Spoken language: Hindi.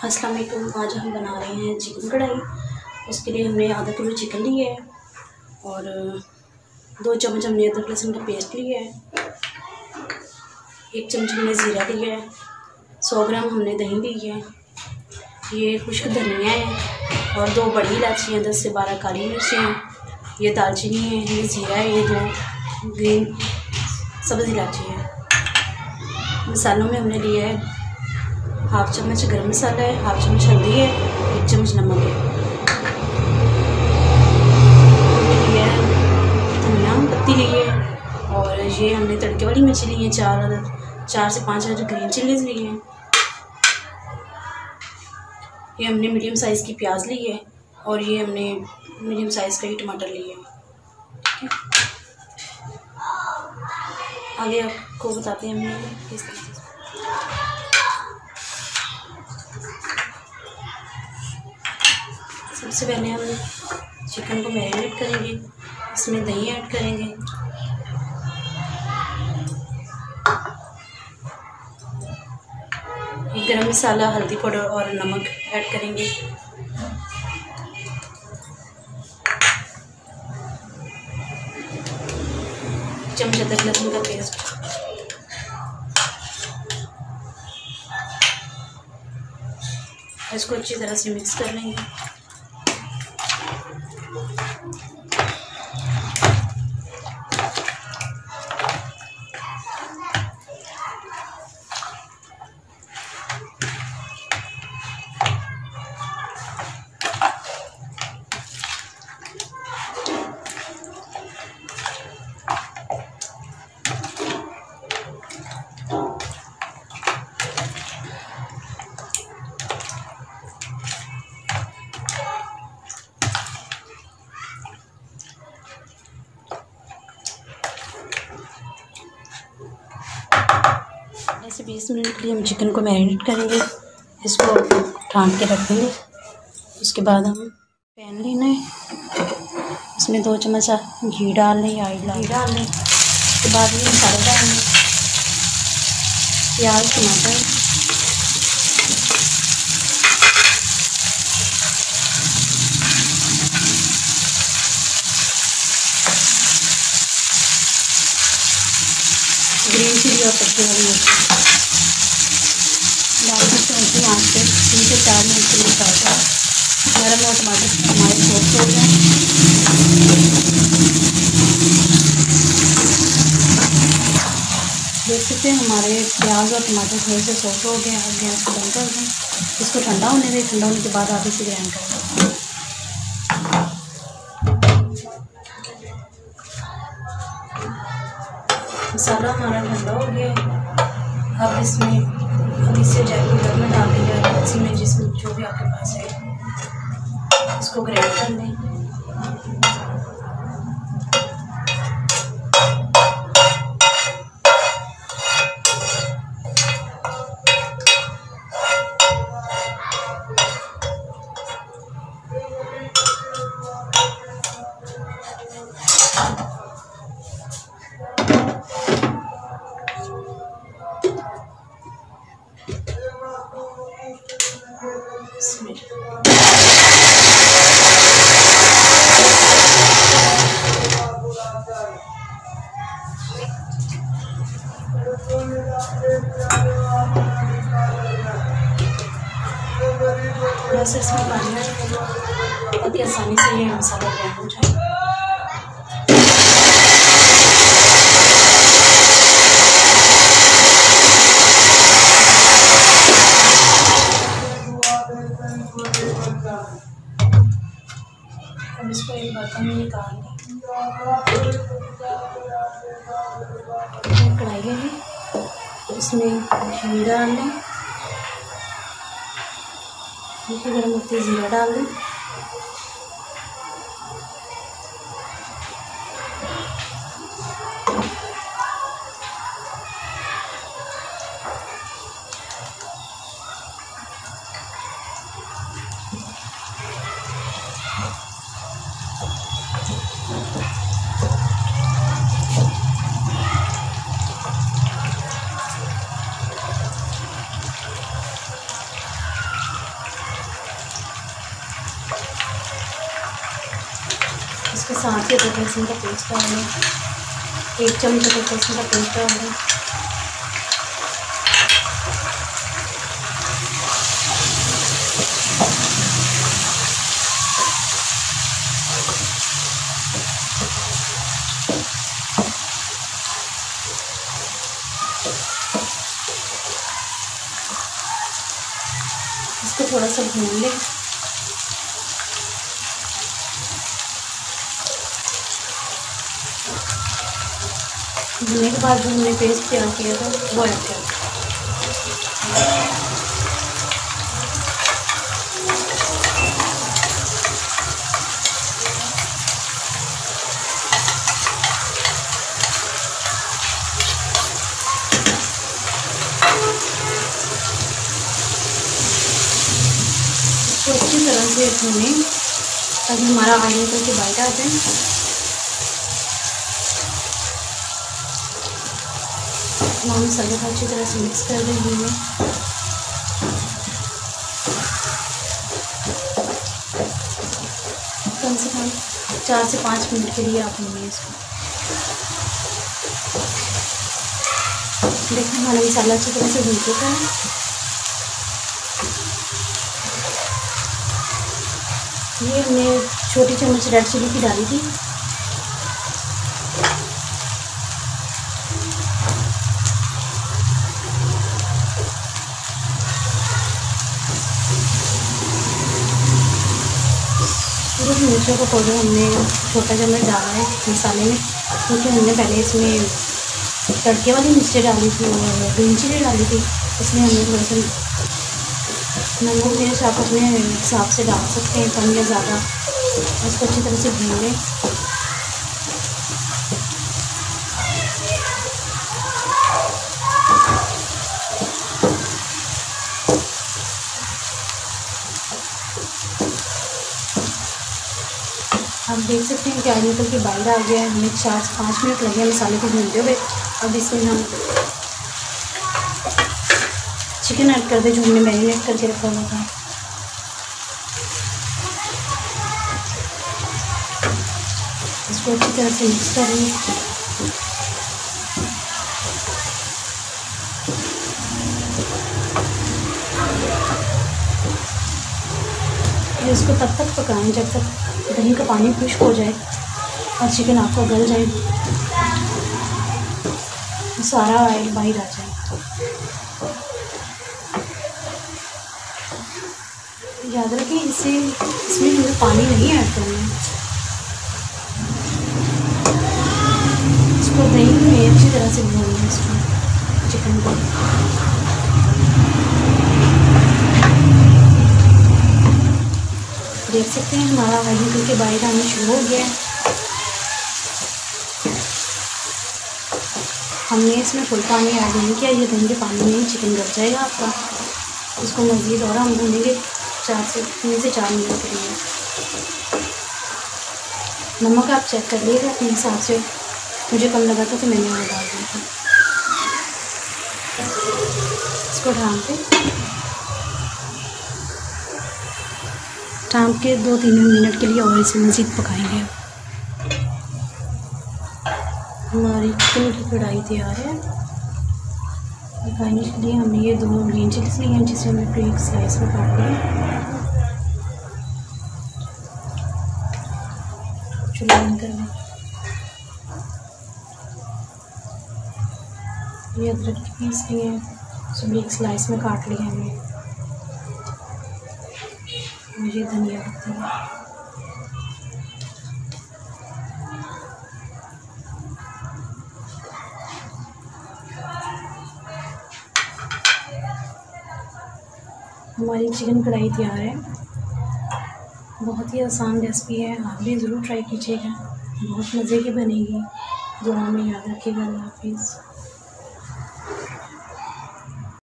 अस्सलाम वालेकुम। आज हम बना रहे हैं चिकन कढ़ाई। उसके लिए हमने आधा किलो चिकन लिया है और 2 चम्मच हमने अदरक लहसुन का पेस्ट लिया है, 1 चम्मच हमने ज़ीरा लिया है, 100 ग्राम हमने दही ली है, ये खुश्क धनिया है और 2 बड़ी इलायचियाँ, 10 से 12 काली मिर्चियाँ, ये दालचीनी है, ये ज़ीरा है, ये 2 ग्रीन सब्ज़ इलायची है। मसालों में हमने लिया है 1/2 चम्मच गरम मसाला है, 1/2 चम्मच हल्दी है, 1 चम्मच नमक है। हमने लिया है धनिया पत्ती ली है और ये हमने तड़के वाली मिर्ची ली है 4 से 5 अदद ग्रीन चिलीज़ ली हैं। ये हमने मीडियम साइज़ की प्याज ली है और ये हमने मीडियम साइज़ का ही टमाटर लिए है। ठीक है, आगे आपको बताते हैं हमने किस तरह से। सबसे पहले हम चिकन को मैरिनेट करेंगे, इसमें दही ऐड करेंगे, गरम मसाला, हल्दी पाउडर और नमक ऐड करेंगे। चम्मच अदरक लहसुन का पेस्ट, इसको अच्छी तरह से मिक्स कर लेंगे। ऐसे 20 मिनट के लिए हम चिकन को मैरिनेट करेंगे, इसको ढाँप के रख देंगे। उसके बाद हम पैन लेना है, इसमें 2 चम्मच घी डाल लें या ऑयल डाल लें। उसके बाद ये मसाले डालेंगे, प्याज, टमाटर, ग्रीन चिली और पत्ते वाली मिर्ची डाल के हल्की आँच पे 3 से 4 मिनट के लिए पकाते हैं। नरम और टमाटर हमारे सॉफ्ट हो जाए। देख सकते हैं हमारे प्याज और टमाटर थोड़े से सॉफ्ट हो गए। अब गैस को बंद कर दें, इसको ठंडा होने दें। ठंडा होने के बाद आप इसे ग्राइंड कर दें। मसाला हमारा ठंडा हो गया है। अब इसमें इसे जैगुलर में डाल देंगे, मिक्सी में, जिसमें जो भी आपके पास है, इसको ग्राइंड कर लें। थोड़ा सा इसमें पानी ताकि आसानी से ये मसाला ग्राइंड हो जाए। अब इसको एक बर्तन में निकाल लें। कढ़ाई है, इसमें घी डाल लें, गरम होते ज़ीरा डाल दें, इसके साथ ही अदरक लहसुन का पेस्ट डाल दें, 1 चम्मच अदरक लहसुन का पेस्ट डाल दें। इसको थोड़ा सा भून लें। भूनने के बाद जो हमने पेस्ट तैयार किया था वो ऐड कर दें। तो अच्छी तरह से भूनें ताकि हमारा ऑयल निकल के बाहर आ जाए। तमाम मसाले को अच्छी तरह से मिक्स कर दें घी में। कम से कम 4 से 5 मिनट के लिए आप भूनिए इसको। देखिए हमारा मसाला अच्छी तरह से भून चुका है। ये हमने छोटी चम्मच रेड चिली की डाली थी। पूरे मिर्चों का पाउडर हमने छोटा चम्मच डाला है मसाले में, क्योंकि हमने पहले इसमें तड़के वाली मिर्चें डाली थी और ग्रीन चिली डाली थी, इसलिए हमने थोड़ा सा नमक मिर्च आप अपने हिसाब से डाल सकते हैं, कम या ज़्यादा। इसको अच्छी तरह से भून लें। आप देख सकते हैं कि ऑयल निकल के बाहर आ गया है। हमें 4 से 5 मिनट लगे मसाले को भूनते हुए। अब इसमें हम चिकन ऐड कर दें जो हमने मैरिनेट करके रखा हुआ था। इसको अच्छी तरह से मिक्स कर लें। इसको तब तक पकाएं जब तक दही का पानी खुश्क हो जाए और चिकन आपका गल जाए, सारा ऑयल बाहर आ जाए। याद रखें इसमें हमें पानी नहीं ऐड करना है। इसको दही में अच्छी तरह से भूनना है चिकन को। देख सकते हैं हमारा ऑयल निकल के बाहर आना शुरू हो गया है। हमने इसमें फुल पानी ऐड नहीं किया, ये दही के पानी में ही चिकन गल जाएगा आपका। इसको मज़ीद और हम भूनेंगे 3 से 4 मिनट के लिए। नमक आप चेक कर लीजिएगा अपने हिसाब से, मुझे कम लगा था तो मैंने और डाल दिया था। इसको ढाँप के 2-3 मिनट के लिए और इसे मज़ीद पकाएंगे। हमारी चिकन की कढ़ाई तैयार है। पकाने के लिए हमने ये 2 ग्रीन चिलीज ली हैं जिसे हमने एक स्लाइस में काट लिया। चूल्हा बंद कर लें। ये अदरक की पीस लिए हैं, सब एक स्लाइस में काट लिया हमने। मुझे धनिया पत्ती है। हमारी चिकन कढ़ाई तैयार है। बहुत ही आसान रेसिपी है, आप भी ज़रूर ट्राई कीजिएगा, बहुत मज़े की बनेगी। दुआ में याद रखिएगा। अल्लाह हाफिज़।